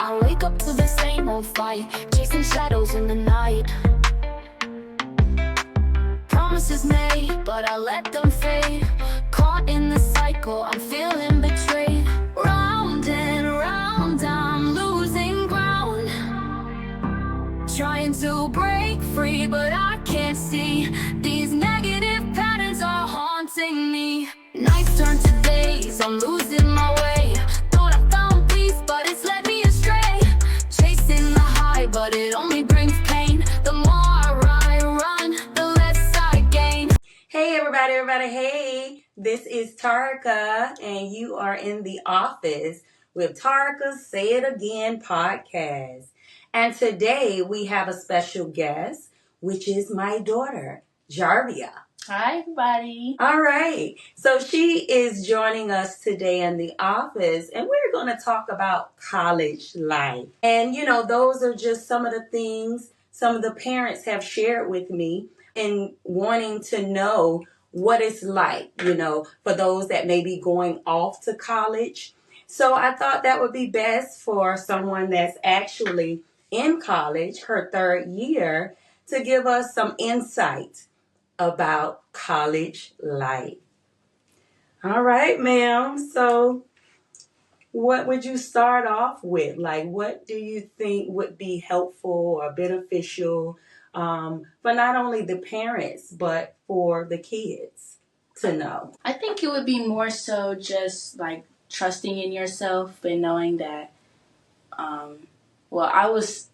I wake up to the same old fight, chasing shadows in the night. Promises made, but I let them fade. Caught in the cycle, I'm feeling betrayed. Round and round, I'm losing ground. Trying to break free, but I can't see. These negative patterns are haunting me. Nights turn to days, I'm losing my way. Thought I found peace, but it's led me astray. Chasing the high, but it only brings pain. The more I run, the less I gain. Hey everybody, hey, this is Tarika and you are in the office with Tarika's Say It Again podcast. And today we have a special guest, which is my daughter, Jarvia. Hi, everybody. All right. So she is joining us today in the office, and we're going to talk about college life. And, those are just some of the things some of the parents have shared with me in wanting to know what it's like, for those that may be going off to college. So I thought that would be best for someone that's actually in college, her third year, to give us some insight about college life. All right, ma'am. So what would you start off with? Like, what do you think would be helpful or beneficial for not only the parents, but for the kids to know? I think it would be more so just like trusting in yourself and knowing that, I was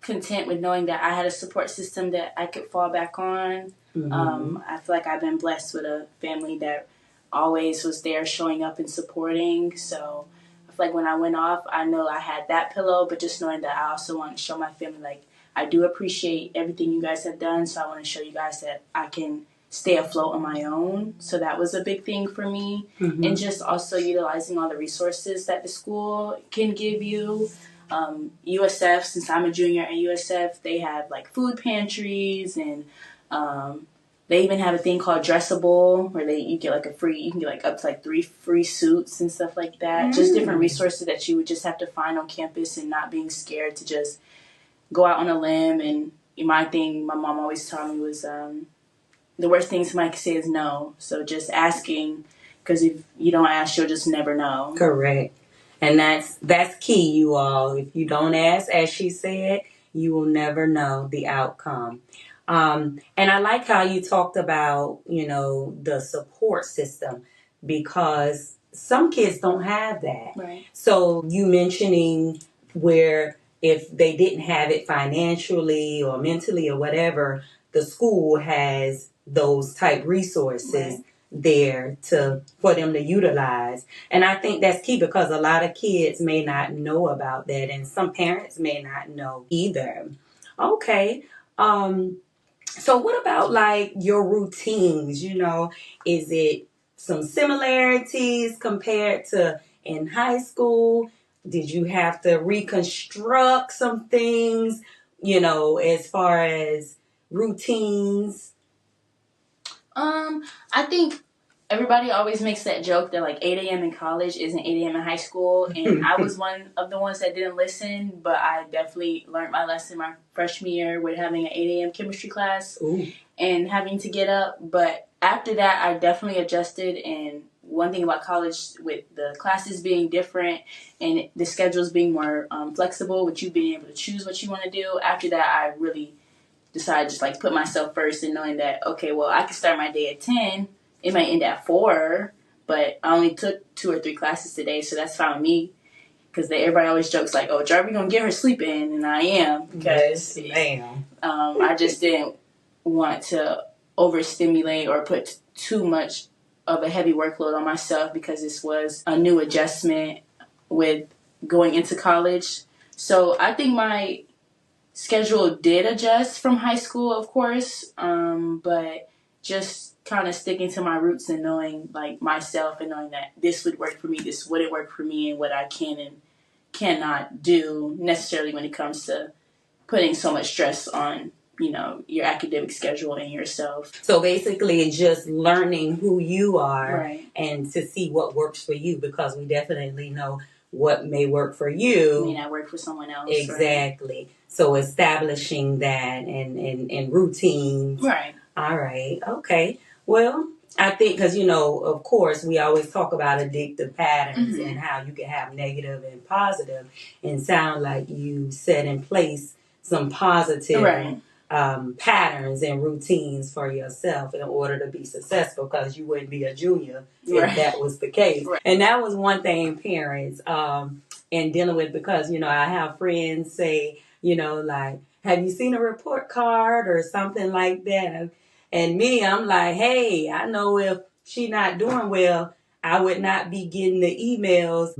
content with knowing that I had a support system that I could fall back on. Mm-hmm. I feel like I've been blessed with a family that always was there showing up and supporting. So I feel like when I went off, I know I had that pillow, but just knowing that I also want to show my family, like, I do appreciate everything you guys have done. So I want to show you guys that I can stay afloat on my own. So that was a big thing for me. Mm-hmm. And just also utilizing all the resources that the school can give you. USF, since I'm a junior at USF, they have like food pantries, and they even have a thing called Dressable, where you can get like up to like 3 free suits and stuff like that. Just different resources that you would just have to find on campus, and not being scared to just go out on a limb. And my mom always taught me was the worst thing somebody can say is no. So just asking, because if you don't ask, you'll just never know. Correct. And that's key, you all. If you don't ask, as she said, you will never know the outcome. And I like how you talked about, the support system, because some kids don't have that. Right. So you mentioning where if they didn't have it financially or mentally or whatever, the school has those type resources. Right. There for them to utilize. And I think that's key, because a lot of kids may not know about that, and some parents may not know either. Okay. So what about like your routines? Is it some similarities compared to in high school? Did you have to reconstruct some things, as far as routines? I think everybody always makes that joke that like 8 a.m. in college isn't 8 a.m. in high school. And I was one of the ones that didn't listen, but I definitely learned my lesson my freshman year with having an 8 a.m. chemistry class. Ooh. And having to get up. But after that, I definitely adjusted. And one thing about college, with the classes being different and the schedules being more flexible, with you being able to choose what you want to do, after that, I really decided to just like put myself first, and knowing that, okay, well, I can start my day at 10. It might end at 4, but I only took 2 or 3 classes today, so that's fine with me. Because everybody always jokes like, "Oh, Jarvia gonna get her sleep in," and I am, because I just didn't want to overstimulate or put too much of a heavy workload on myself, because this was a new adjustment with going into college. So I think my schedule did adjust from high school, of course, but just kind of sticking to my roots and knowing like myself, and knowing that this would work for me, this wouldn't work for me, and what I can and cannot do necessarily when it comes to putting so much stress on, your academic schedule and yourself. So basically it's just learning who you are, right, and to see what works for you, because we definitely know what may work for you may not work for someone else. exactly. Right? So establishing that and routines. Right. All right. Okay. Well, I think because, of course, we always talk about addictive patterns and how you can have negative and positive, and sound like you set in place some positive patterns and routines for yourself in order to be successful, because you wouldn't be a junior if that was the case. Right. And that was one thing parents in dealing with, because, I have friends say, like, have you seen a report card or something like that? And me, I'm like, hey, I know if she not doing well, I would not be getting the emails,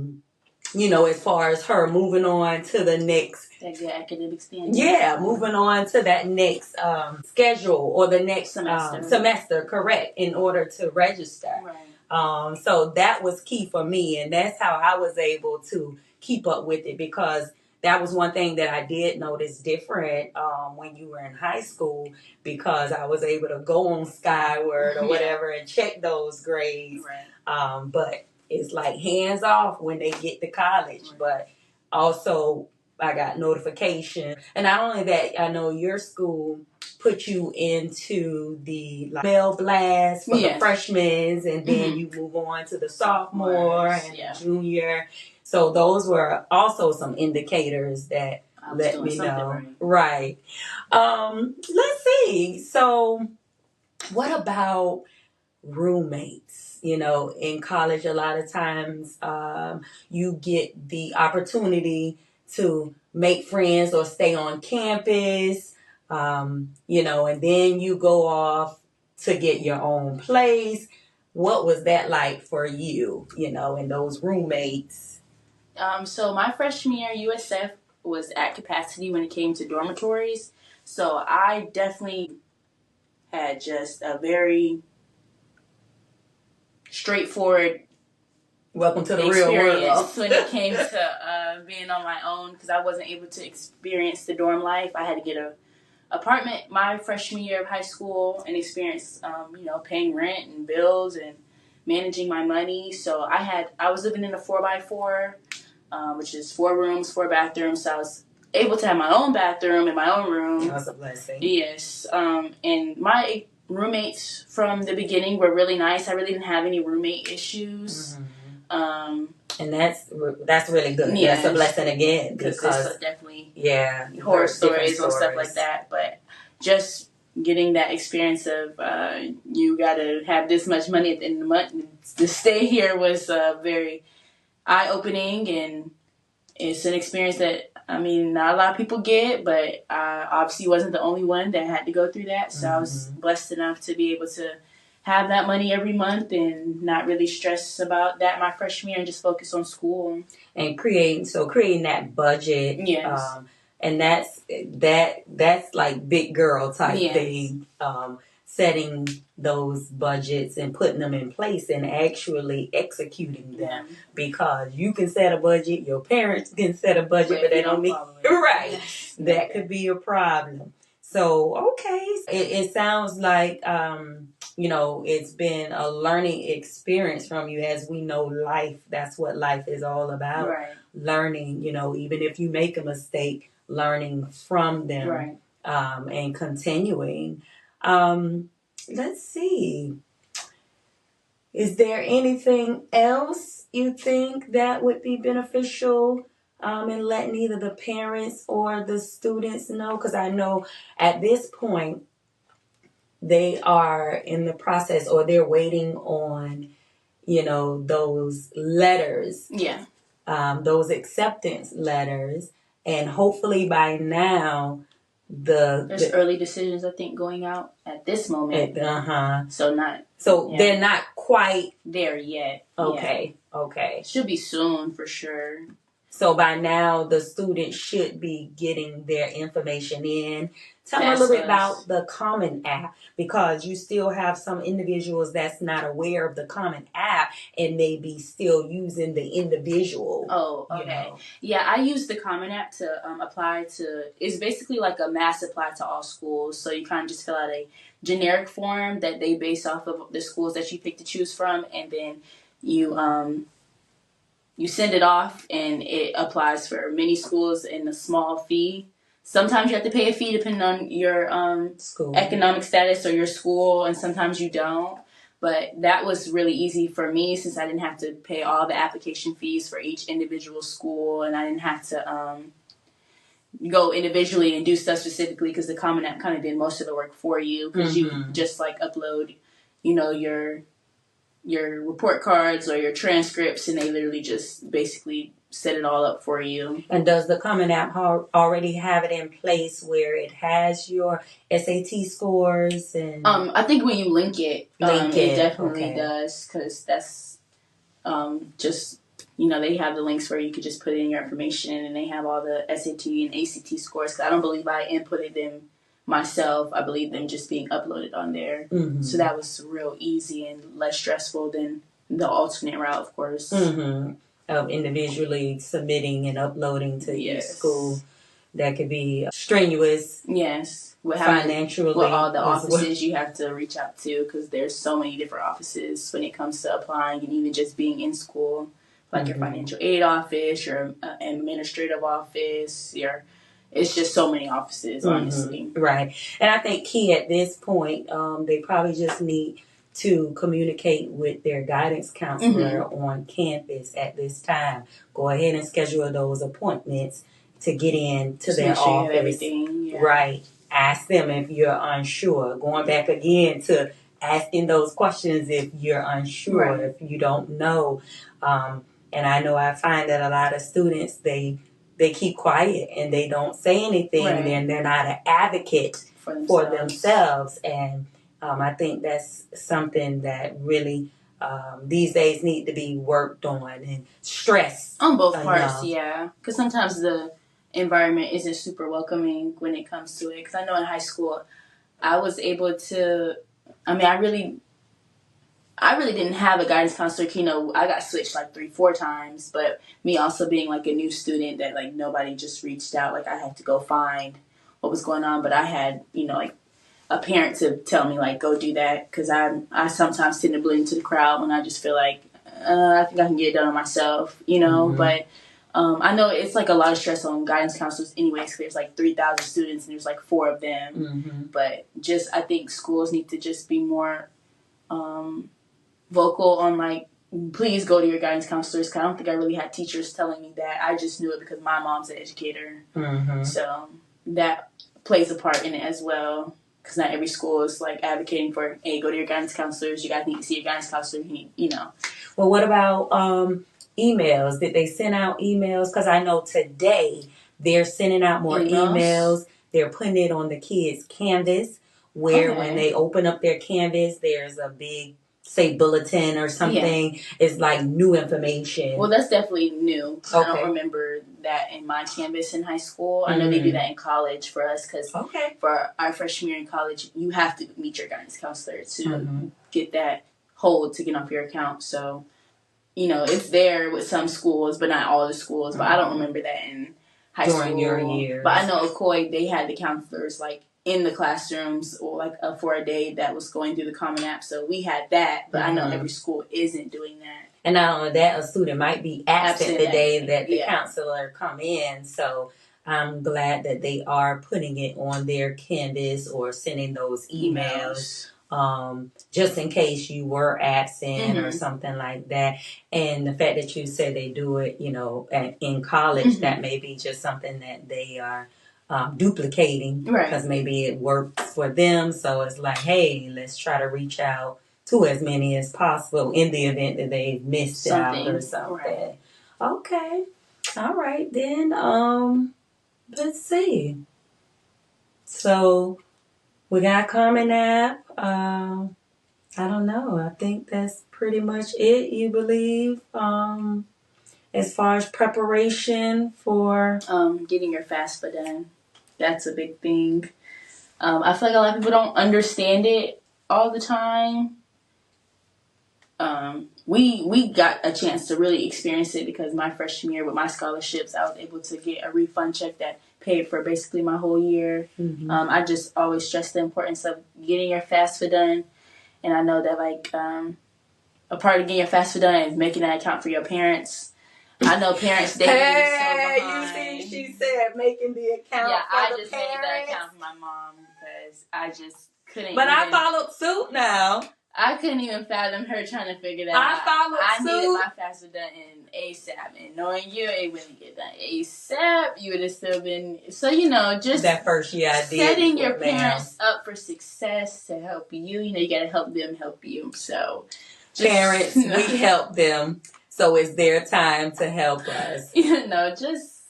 as far as her moving on to the next. That good academic standing. Yeah, moving on to that next schedule or the next semester, correct, in order to register. Right. So that was key for me, and that's how I was able to keep up with it, because that was one thing that I did notice different when you were in high school, because I was able to go on Skyward or whatever and check those grades. Right. But it's like hands off when they get to college. Right. But also I got notification. And not only that, I know your school put you into the mail blast for the freshmen, and then you move on to the sophomore and junior. So those were also some indicators that let me know. Right. Let's see. So what about roommates? In college, a lot of times you get the opportunity to make friends or stay on campus, and then you go off to get your own place. What was that like for you, and those roommates? So my freshman year, USF was at capacity when it came to dormitories. So I definitely had just a very straightforward welcome to the real world when it came to being on my own, because I wasn't able to experience the dorm life. I had to get a apartment my freshman year of high school and experience paying rent and bills and managing my money. So I was living in a 4x4, which is 4 rooms, 4 bathrooms. So I was able to have my own bathroom in my own room. That was a blessing. Yes. And my roommates from the beginning were really nice. I really didn't have any roommate issues. And that's really good. Yes. That's a blessing again, because definitely horror stories or stuff like that. But just getting that experience of you got to have this much money at the end of the month to stay here was very eye-opening, and it's an experience that not a lot of people get, but I obviously wasn't the only one that had to go through that. So I was blessed enough to be able to have that money every month and not really stress about that my freshman year, and just focus on school and creating that budget. Yes. And that's like big girl type thing. Setting those budgets and putting them in place and actually executing them. Because you can set a budget, your parents can set a budget, but they don't need right. Yes. That could be a problem. So okay, it sounds like it's been a learning experience from you. As we know, life, that's what life is all about. Right. Learning, even if you make a mistake, learning from them. Right. And continuing. Let's see. Is there anything else you think that would be beneficial in letting either the parents or the students know? Because I know at this point they are in the process, or they're waiting on, those letters. Yeah. Those acceptance letters. And hopefully by now, there's early decisions, I think, going out at this moment. So they're not quite there yet. Okay. Should be soon for sure. So by now, the students should be getting their information in. Tell me a little bit about the Common App, because you still have some individuals that's not aware of the Common App and maybe still using the individual. Oh, okay. Yeah, I use the Common App to apply to. It's basically like a mass apply to all schools. So you kind of just fill out a generic form that they base off of the schools that you pick to choose from, and then you you send it off, and it applies for many schools in a small fee. Sometimes you have to pay a fee depending on your School. economic status or your school, and sometimes you don't. But that was really easy for me since I didn't have to pay all the application fees for each individual school, and I didn't have to go individually and do stuff specifically because the Common App kind of did most of the work for you because you just like upload, your report cards or your transcripts, and they literally just basically set it all up for you. And does the Common App already have it in place where it has your SAT scores? And I think when you link it, it definitely does, because that's just, they have the links where you could just put in your information, and they have all the SAT and ACT scores. Cause I don't believe I inputted them myself. I believe them just being uploaded on there. Mm-hmm. So that was real easy and less stressful than the alternate route, of course. Mm-hmm. Of individually submitting and uploading to each school. That could be strenuous. Yes. Financially. With all the offices you have to reach out to, because there's so many different offices when it comes to applying and even just being in school. Like your financial aid office, your administrative office, it's just so many offices, honestly. Right. And I think key at this point, they probably just need to communicate with their guidance counselor on campus at this time. Go ahead and schedule those appointments to get in to their office. Everything. Yeah. Right. Ask them if you're unsure. Going back again to asking those questions if you're unsure, if you don't know. And I know I find that a lot of students, they keep quiet and they don't say anything, and they're not an advocate for themselves. And I think that's something that really these days need to be worked on and stressed on both parts. Yeah, because sometimes the environment isn't super welcoming when it comes to it. Because I know in high school, I was able to. I really didn't have a guidance counselor. I got switched like 3-4 times, but me also being like a new student that like nobody just reached out. Like I had to go find what was going on, but I had, like a parent to tell me like, go do that. Cause I sometimes tend to blend into the crowd when I just feel like, I think I can get it done on myself, but I know it's like a lot of stress on guidance counselors anyways, cause there's like 3,000 students and there's like 4 of them. But I think schools need to just be more, vocal on like, please go to your guidance counselors. Cause I don't think I really had teachers telling me that. I just knew it because my mom's an educator. So that plays a part in it as well. Cause not every school is like advocating for, hey, go to your guidance counselors. You guys need to see your guidance counselor. Well, what about emails? Did they send out emails? Cause I know today they're sending out more emails. They're putting it on the kids' Canvas, where when they open up their Canvas, there's a big, say, bulletin or something. It's like new information. Well, that's definitely new. I don't remember that in my Canvas in high school. I know they do that in college for us, because for our freshman year in college, you have to meet your guidance counselor to get that hold to get off your account. So, it's there with some schools, but not all the schools. But I don't remember that in high school. During your years. But I know Ocoy, they had the counselors like in the classrooms or like for a day that was going through the Common App. So we had that, but I know every school isn't doing that. And not only that, a student might be absent the day that the counselor come in. So I'm glad that they are putting it on their Canvas or sending those emails. Just in case you were absent or something like that. And the fact that you said they do it, in college, that may be just something that they are duplicating, because maybe it works for them. So it's like, hey, let's try to reach out to as many as possible in the event that they've missed out or something. Okay. All right, then. Let's see. So we got Common App. I don't know. I think that's pretty much it, you believe? As far as preparation for getting your FAFSA done. That's a big thing. I feel like a lot of people don't understand it all the time. We got a chance to really experience it because my freshman year with my scholarships, I was able to get a refund check that paid for basically my whole year. I just always stress the importance of getting your FAFSA done. And I know that a part of getting your FAFSA done is making an account for your parents. I know parents, they Hey, so you behind. see, she said making the account Yeah, for I the just parents. made that account for my mom because I just couldn't But I even. followed suit now. I couldn't even fathom her trying to figure that I out. followed I needed suit. my FAFSA done in ASAP, and knowing you, it wouldn't get done ASAP. You would have still been so just That first year I did. setting your parents up for success to help you. You gotta help them help you. So, Parents, we help them, so it's their time to help us. Just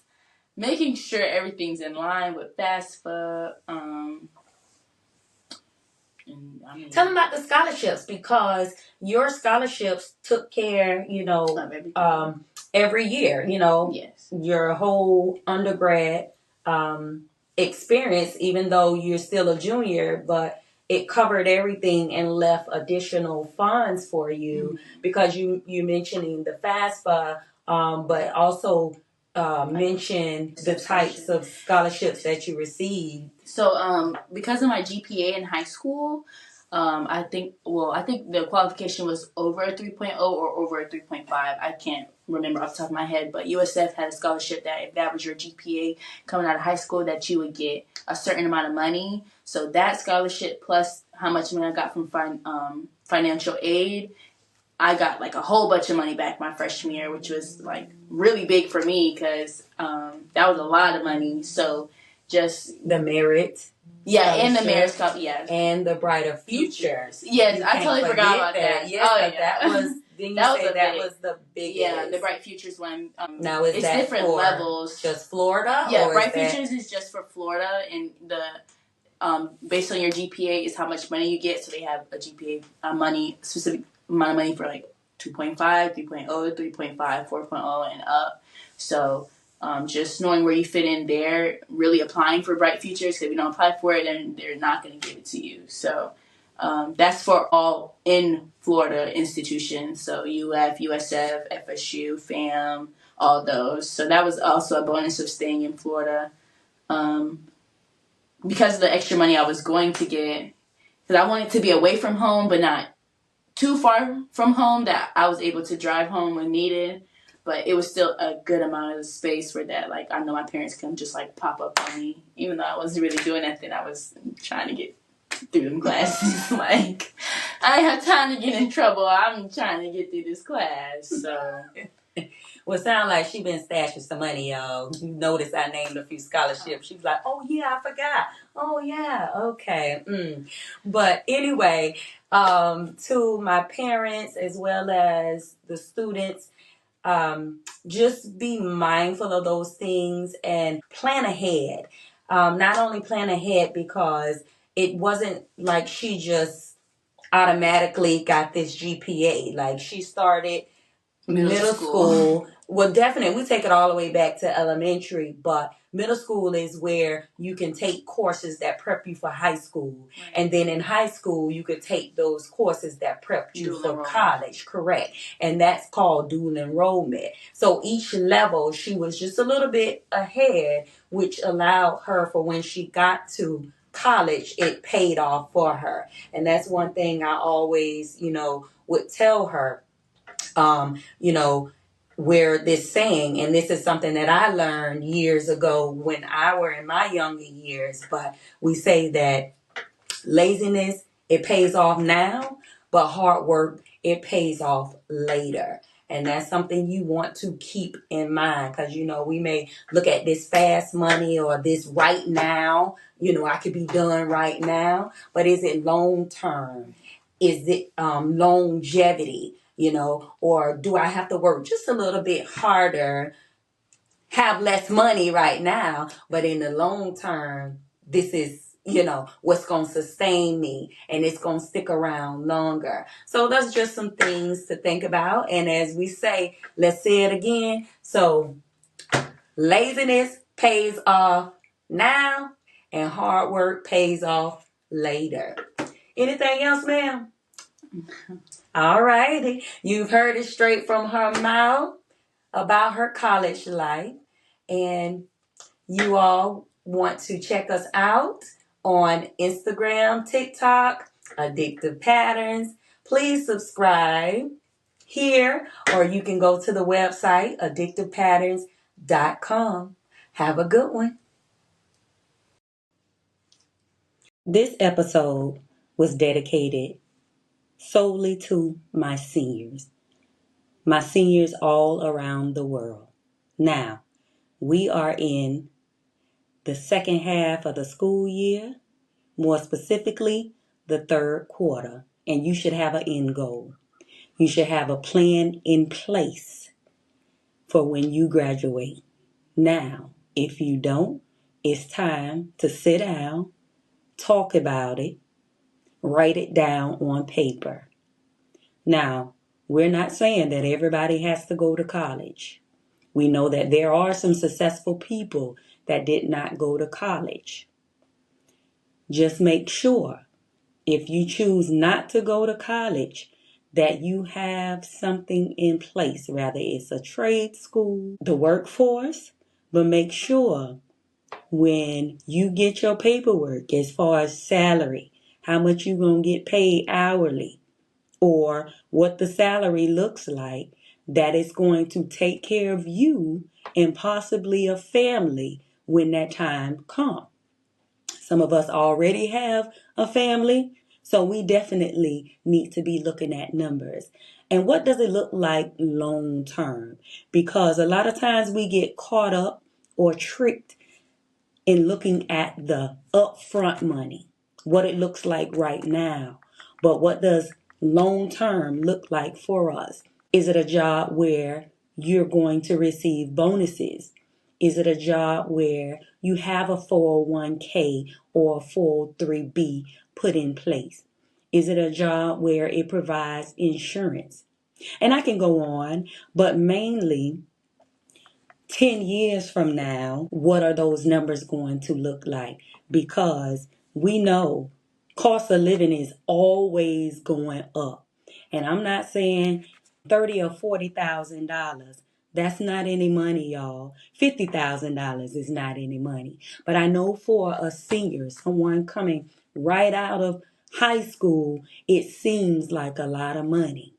making sure everything's in line with FAFSA. Tell them about the scholarships, because your scholarships took care, every year, yes, your whole undergrad experience, even though you're still a junior, but it covered everything and left additional funds for you, because you mentioning the FAFSA, but also mention the types of scholarships that you received. So, because of my GPA in high school, I think the qualification was over a 3.0 or over a 3.5. I can't remember off the top of my head, but USF had a scholarship that if that was your GPA coming out of high school, that you would get a certain amount of money. So that scholarship plus how much money I got from financial aid, I got like a whole bunch of money back my freshman year, which was like really big for me because that was a lot of money. So just the merit. Yeah, and the Mayor's Cup, yes. And the Brighter Futures. Yes, I totally forgot about that. Yes, that was, didn't you say that was the biggest? Yeah, the Bright Futures one. Now, is it's that different for levels. just Florida? Yeah, or Bright Futures is just for Florida, and the based on your GPA is how much money you get. So they have a GPA specific amount of money for like 2.5, 3.0, 3.5, 4.0, and up. So just knowing where you fit in there, really applying for Bright Futures, because if you don't apply for it, then they're not going to give it to you. So that's for all in Florida institutions. So UF, USF, FSU, FAM, all those. So that was also a bonus of staying in Florida. Because of the extra money I was going to get, because I wanted to be away from home, but not too far from home that I was able to drive home when needed. But it was still a good amount of space for that. Like, I know my parents couldn't just, like, pop up on me. Even though I wasn't really doing anything, I was trying to get through them classes. Like, I ain't have time to get in trouble. I'm trying to get through this class, so... Well, it sounds like she been stashing some money, y'all. You notice I named a few scholarships. She was like, oh, yeah, I forgot. Oh, yeah, okay. But anyway, to my parents as well as the students, just be mindful of those things and plan ahead. Not only plan ahead because it wasn't like she just automatically got this GPA. Like, she started middle school. Well, definitely, we take it all the way back to elementary, but middle school is where you can take courses that prep you for high school. Right. And then in high school, you could take those courses that prep you for college, correct. And that's called dual enrollment. So each level, she was just a little bit ahead, which allowed her for when she got to college, it paid off for her. And that's one thing I always, would tell her. Where this saying, and this is something that I learned years ago when I were in my younger years, but we say that laziness, it pays off now, but hard work, it pays off later. And that's something you want to keep in mind, because, we may look at this fast money or this right now, I could be done right now, but is it long term? Is it longevity? Or do I have to work just a little bit harder, have less money right now, but in the long term, this is, what's going to sustain me and it's going to stick around longer. So that's just some things to think about. And as we say, let's say it again. So laziness pays off now and hard work pays off later. Anything else, ma'am? All righty. You've heard it straight from her mouth about her college life. And you all want to check us out on Instagram, TikTok, Addictive Patterns. Please subscribe, here, or you can go to the website addictivepatterns.com. Have a good one. This episode was dedicated solely to my seniors all around the world. Now, we are in the second half of the school year, more specifically, the third quarter, and you should have an end goal. You should have a plan in place for when you graduate. Now, if you don't, it's time to sit down, talk about it, write it down on paper. Now, we're not saying that everybody has to go to college. We know that there are some successful people that did not go to college. Just make sure, if you choose not to go to college, that you have something in place, whether it's a trade school, the workforce, but make sure when you get your paperwork as far as salary, how much you're going to get paid hourly, or what the salary looks like, that is going to take care of you and possibly a family when that time comes. Some of us already have a family, so we definitely need to be looking at numbers. And what does it look like long term? Because a lot of times we get caught up or tricked in looking at the upfront money, what it looks like right now. But what does long term look like for us? Is it a job where you're going to receive bonuses? Is it a job where you have a 401k or a 403b put in place? Is it a job where it provides insurance? And I can go on, but mainly 10 years from now, what are those numbers going to look like? Because we know cost of living is always going up. And I'm not saying $30,000 or $40,000. That's not any money, y'all. $50,000 is not any money. But I know for a senior, someone coming right out of high school, it seems like a lot of money.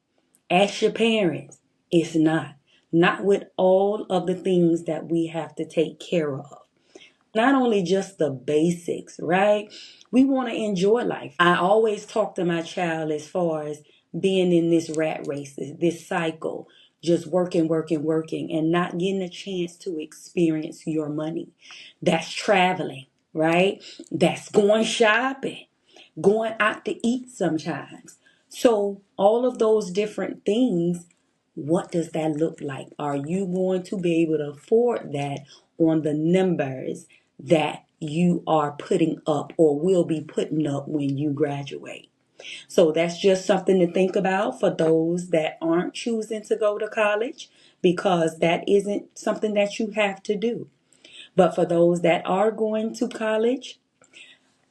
Ask your parents. It's not. Not with all of the things that we have to take care of. Not only just the basics, right? We want to enjoy life. I always talk to my child as far as being in this rat race, this cycle, just working, working, working, and not getting a chance to experience your money. That's traveling, right? That's going shopping, going out to eat sometimes. So all of those different things, what does that look like? Are you going to be able to afford that on the numbers that you are putting up or will be putting up when you graduate? So that's just something to think about for those that aren't choosing to go to college, because that isn't something that you have to do. But for those that are going to college,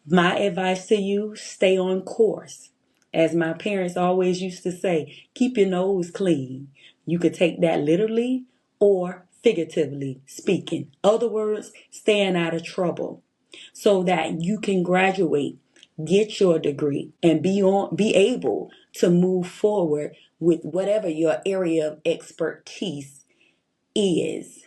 my advice to you, stay on course. As my parents always used to say, keep your nose clean. You could take that literally or figuratively speaking. Other words, staying out of trouble so that you can graduate, get your degree, and be able to move forward with whatever your area of expertise is.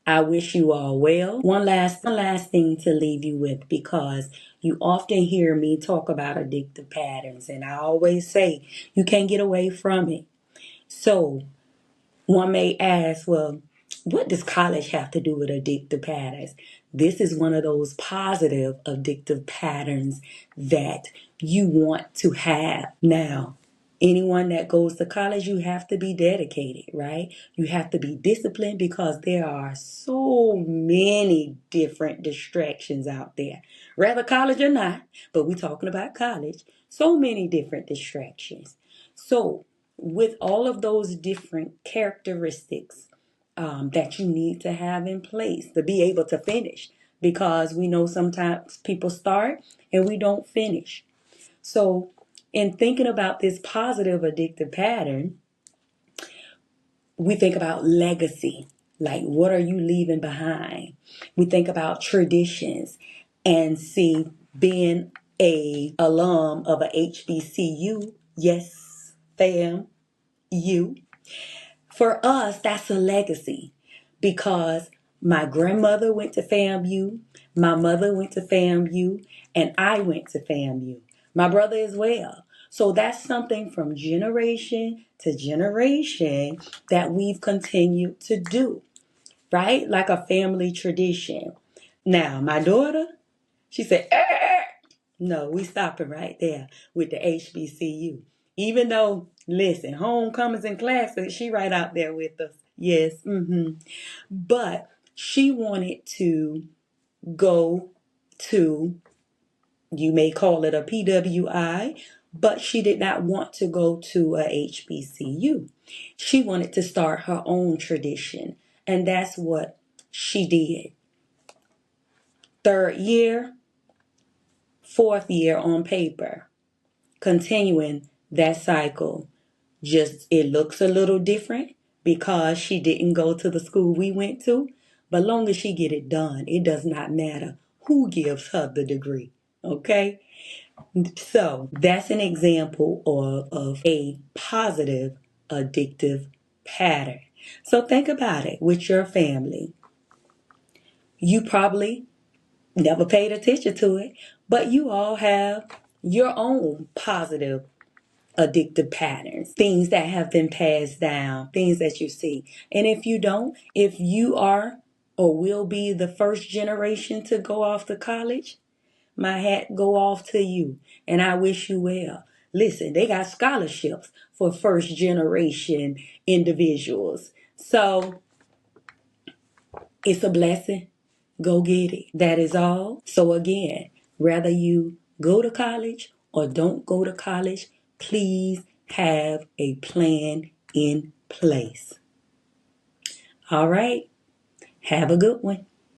I wish you all well. One last thing to leave you with, because you often hear me talk about addictive patterns, and I always say you can't get away from it. So one may ask, well, what does college have to do with addictive patterns? This is one of those positive addictive patterns that you want to have. Now, anyone that goes to college, you have to be dedicated, right? You have to be disciplined, because there are so many different distractions out there. Rather college or not, but we're talking about college. So many different distractions. So with all of those different characteristics that you need to have in place to be able to finish, because we know sometimes people start and we don't finish. So in thinking about this positive addictive pattern, we think about legacy. Like, what are you leaving behind? We think about traditions, and see, being a alum of a HBCU, yes, fam, you, For us, that's a legacy because my grandmother went to FAMU, my mother went to FAMU, and I went to FAMU. My brother as well. So that's something from generation to generation that we've continued to do, right? Like a family tradition. Now, my daughter, she said, no, we stopping right there with the HBCU. Even though, listen, homecomings and classes, she right out there with us. Yes, But she wanted to go to, you may call it a PWI, but she did not want to go to a HBCU. She wanted to start her own tradition, and that's what she did. Third year, fourth year on paper, continuing that cycle. Just it looks a little different because she didn't go to the school we went to, but long as she get it done, it does not matter who gives her the degree. Okay? So that's an example of a positive addictive pattern. So think about it with your family. You probably never paid attention to it, but you all have your own positive addictive patterns, things that have been passed down, things that you see. And if you don't, if you are or will be the first generation to go off to college, my hat go off to you and I wish you well. Listen, they got scholarships for first generation individuals. So it's a blessing. Go get it. That is all. So again, whether you go to college or don't go to college, please have a plan in place. All right. Have a good one.